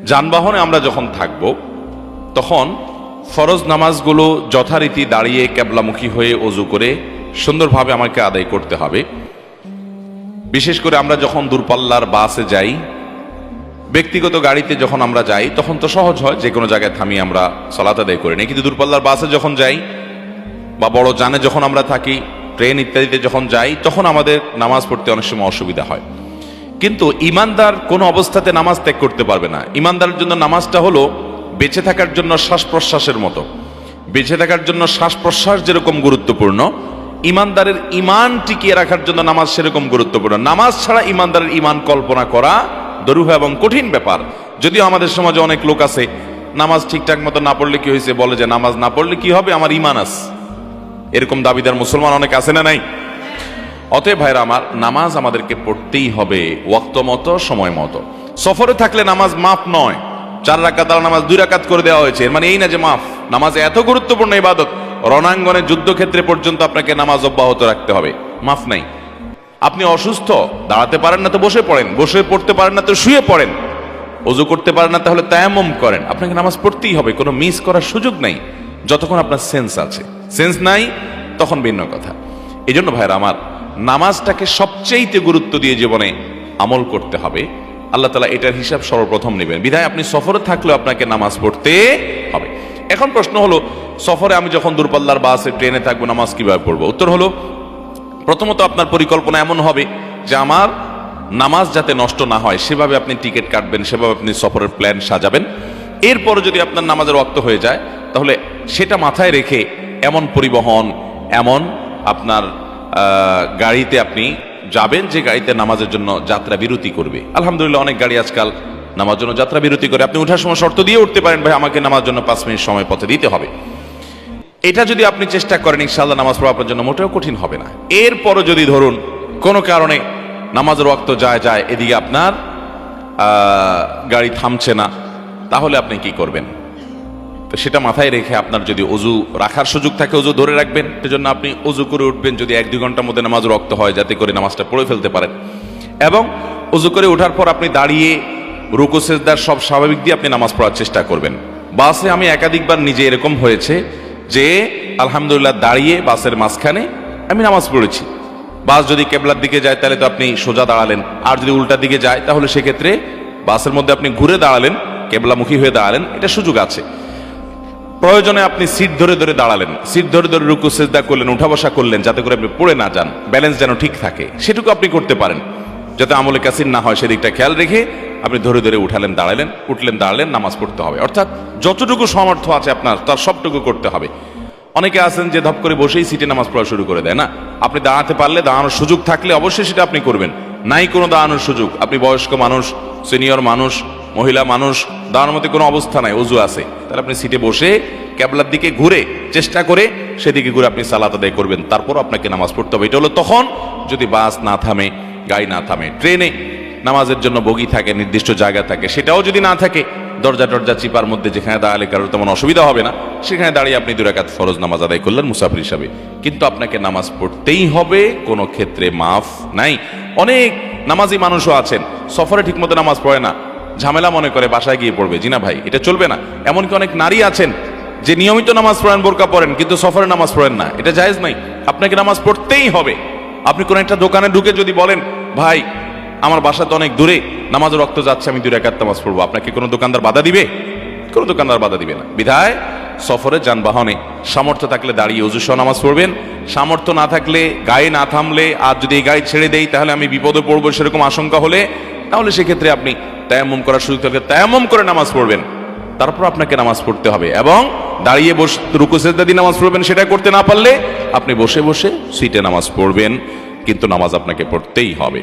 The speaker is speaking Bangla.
যানবাহনে আমরা যখন থাকব তখন ফরজ নামাজগুলো যথারীতি দাঁড়িয়ে ক্যাবলামুখী হয়ে ওযু করে সুন্দরভাবে আমাকে আদায় করতে হবে। বিশেষ করে আমরা যখন দূরপাল্লার বাসে যাই, ব্যক্তিগত গাড়িতে যখন আমরা যাই তখন তো সহজ হয়, যে কোনো জায়গায় থামিয়ে আমরা সালাত আদায় করে নিই। কিন্তু দূরপাল্লার বাসে যখন যাই বা বড় যানে যখন আমরা থাকি, ট্রেন ইত্যাদিতে যখন যাই, তখন আমাদের নামাজ পড়তে অনেক সময় অসুবিধা হয়। কিন্তু ইমানদার কোনো অবস্থাতে নামাজ ত্যাগ করতে পারবে না। ইমানদারের জন্য নামাজটা হলো বেঁচে থাকার জন্য শ্বাস প্রশ্বাসের মতো। বেঁচে থাকার জন্য শ্বাস প্রশ্বাস যেরকম গুরুত্বপূর্ণ, ইমানদারের ইমান টিকিয়ে রাখার জন্য নামাজ সেরকম গুরুত্বপূর্ণ। নামাজ ছাড়া ইমানদারের ইমান কল্পনা করা দুরূহ এবং কঠিন ব্যাপার। যদিও আমাদের সমাজে অনেক লোক আছে, নামাজ ঠিকঠাক মতো না পড়লে কি হয়েছে, বলে যে নামাজ না পড়লে কি হবে, আমার ইমান আছে। এরকম দাবিদার মুসলমান অনেক আছে না নাই? অতএব ভাইরা আমার, নামাজ আমাদেরকে পড়তেই হবে ওয়াক্ত মতো, সময় মতো। সফরে থাকলে নামাজ মাফ নয়। 4 রাকাত নামাজ 2 রাকাত করে দেওয়া হয়েছে, এর মানে এই না যে মাফ। নামাজ এত গুরুত্বপূর্ণ ইবাদত, রণাঙ্গনে যুদ্ধক্ষেত্রে পর্যন্ত আপনাকে নামাজ অব্যাহত রাখতে হবে, মাফ নাই। আপনি অসুস্থ, দাঁড়াতে পারেন না তো বসে পড়েন, বসে পড়তে পারেন না তো শুয়ে পড়েন, ওযু করতে পারেন না তাহলে তায়াম্মুম করেন। আপনাকে নামাজ পড়তেই হবে, কোনো মিস করার সুযোগ নাই যতক্ষণ আপনার সেন্স আছে। সেন্স নাই তখন ভিন্ন কথা। এই জন্য ভাইরা আমার, নামাজটাকে সবচেয়ে গুরুত্ব দিয়ে জীবনে আমল করতে হবে। আল্লাহ তাআলা এটার হিসাব সর্বপ্রথম নেবেন। বিধায় আপনি সফরে থাকলেও আপনাকে নামাজ পড়তে হবে। এখন প্রশ্ন হলো, সফরে আমি যখন দূরপাল্লার বাসে ট্রেনে থাকবো, নামাজ কিভাবে পড়বো? উত্তর হলো, প্রথমত আপনার পরিকল্পনা এমন হবে যে আমার নামাজ যাতে নষ্ট না হয় সেভাবে আপনি টিকিট কাটবেন, সেভাবে আপনি সফরের প্ল্যান সাজাবেন। এরপরে যদি আপনার নামাজের ওয়াক্ত হয়ে যায়, তাহলে সেটা মাথায় রেখে এমন পরিবহন, এমন আপনার গাড়িতে আপনি যাবেন যে গাড়িতে নামাজের জন্য যাত্রা বিরতি করবে। আলহামদুলিল্লাহ, অনেক গাড়ি আজকাল নামাজের জন্য যাত্রা বিরতি করে। আপনি ওঠার সময় শর্ত দিয়ে উঠতে পারেন, ভাই আমাকে নামাজের জন্য 5 মিনিট সময় পথে দিতে হবে। এটা যদি আপনি চেষ্টা করেন, ইনশাআল্লাহ নামাজ পড়া আপনার জন্য মোটেও কঠিন হবে না। এরপরও যদি ধরুন কোনো কারণে নামাজের ওয়াক্ত যায়, এদিকে আপনার গাড়ি থামছে না, তাহলে আপনি কি করবেন? তো সেটা মাথায় রেখে আপনার যদি ওযু রাখার সুযোগ থাকে, ওযু ধরে রাখবেন। সেজন্য আপনি ওযু করে উঠবেন যদি 1-2 ঘন্টার মধ্যে নামাজের ওয়াক্ত হয়, যাতে করে নামাজটা পড়ে ফেলতে পারেন। এবং ওযু করে ওঠার পর আপনি দাঁড়িয়ে রুকু সিজদার সব স্বাভাবিক দিয়ে আপনি নামাজ পড়ার চেষ্টা করবেন। বাসে আমি একাধিকবার নিজে এরকম হয়েছে যে আলহামদুলিল্লাহ দাঁড়িয়ে বাসের মাঝখানে আমি নামাজ পড়েছি। বাস যদি কেবলার দিকে যায় তাহলে তো আপনি সোজা দাঁড়ালেন, আর যদি উল্টার দিকে যায় তাহলে সেক্ষেত্রে বাসের মধ্যে আপনি ঘুরে দাঁড়ালেন, কেবলামুখী হয়ে দাঁড়ালেন, এটা সুযোগ আছে। প্রয়োজনে আপনি সিট ধরে ধরে দাঁড়ালেন, সিট ধরে ধরে রুকু সিজদা করলেন, উঠা বসা করলেন, যাতে করে আপনি পড়ে না যান, ব্যালেন্স যেন ঠিক থাকে, সেটুকু আপনি করতে পারেন। যাতে আমলে কাসির না হয় সেদিকটা খেয়াল রেখে আপনি ধরে ধরে উঠালেন, দাঁড়ালেন, উঠলেন, দাঁড়ালেন, নামাজ পড়তে হবে। অর্থাৎ যতটুকু সামর্থ্য আছে আপনার, তার সবটুকু করতে হবে। অনেকে আছেন যে ধপ করে বসেই সিটে নামাজ পড়া শুরু করে দেয়। না, আপনি দাঁড়াতে পারলে, দাঁড়ানোর সুযোগ থাকলে অবশ্যই সেটা আপনি করবেন। নাই কোনো দাঁড়ানোর সুযোগ, আপনি বয়স্ক মানুষ, সিনিয়র মানুষ, মহিলা মানুষ, দাঁড়ানোর মধ্যে কোনো অবস্থা নাই, ওযু আছে, তাহলে আপনি সিটে বসে কেবলার দিকে ঘুরে চেষ্টা করে সেদিকে ঘুরে আপনি সালাত আদায় করবেন। তারপর আপনাকে নামাজ পড়তে হবে। এটা হলো তখন যদি বাস না থামে, গাড়ি না থামে। ট্রেনে নামাজের জন্য বগি থাকে, নির্দিষ্ট জায়গা থাকে, সেটাও যদি না থাকে, দরজা টরজা চিপার মধ্যে যেখানে দাঁড়ালে কারোর তেমন অসুবিধা হবে না, সেখানে দাঁড়িয়ে আপনি 2 রাকাত ফরজ নামাজ আদায় করলেন মুসাফির হিসাবে। কিন্তু আপনাকে নামাজ পড়তেই হবে, কোনো ক্ষেত্রে মাফ নাই। অনেক নামাজি মানুষও আছেন সফরে ঠিকমতো নামাজ পড়ে না, ঝামেলা মনে করে বাসায় গিয়ে পড়বে। জি না ভাই, এটা চলবে না। এমনকি অনেক নারী আছেন যে নিয়মিত নামাজ পড়েন, বোরকা পড়েন, কিন্তু সফরে নামাজ পড়েন না, এটা জায়েজ নাই। আপনাকে নামাজ পড়তেই হবে। আপনি কোন একটা দোকানে ঢুকে যদি বলেন, ভাই আমার বাসা তো অনেক দূরে, নামাজের ওয়াক্ত যাচ্ছে, আমি 2 রাকাত নামাজ পড়বো, আপনাকে কোনো দোকানদার বাধা দিবে? কোনো দোকানদার বাধা দিবে না। বিধায় সফরে যানবাহনে সামর্থ্য থাকলে দাঁড়িয়ে ওযু সহ নামাজ পড়বেন। সামর্থ্য না থাকলে, গায়ে না থামলে, আর যদি এই গাড়ি ছেড়ে দেই তাহলে আমি বিপদে পড়বো সেরকম আশঙ্কা হলে, তাহলে সেক্ষেত্রে আপনি তায়াম্মুম করার সুযোগ থাকলে তায়াম্মুম করে নামাজ পড়বেন। তারপর আপনাকে নামাজ পড়তে হবে। এবং দাঁড়িয়ে বসে রুকু সিজদা দিয়ে নামাজ পড়বেন, সেটা করতে না পারলে আপনি বসে বসে সিটে নামাজ পড়বেন, কিন্তু নামাজ আপনাকে পড়তেই হবে।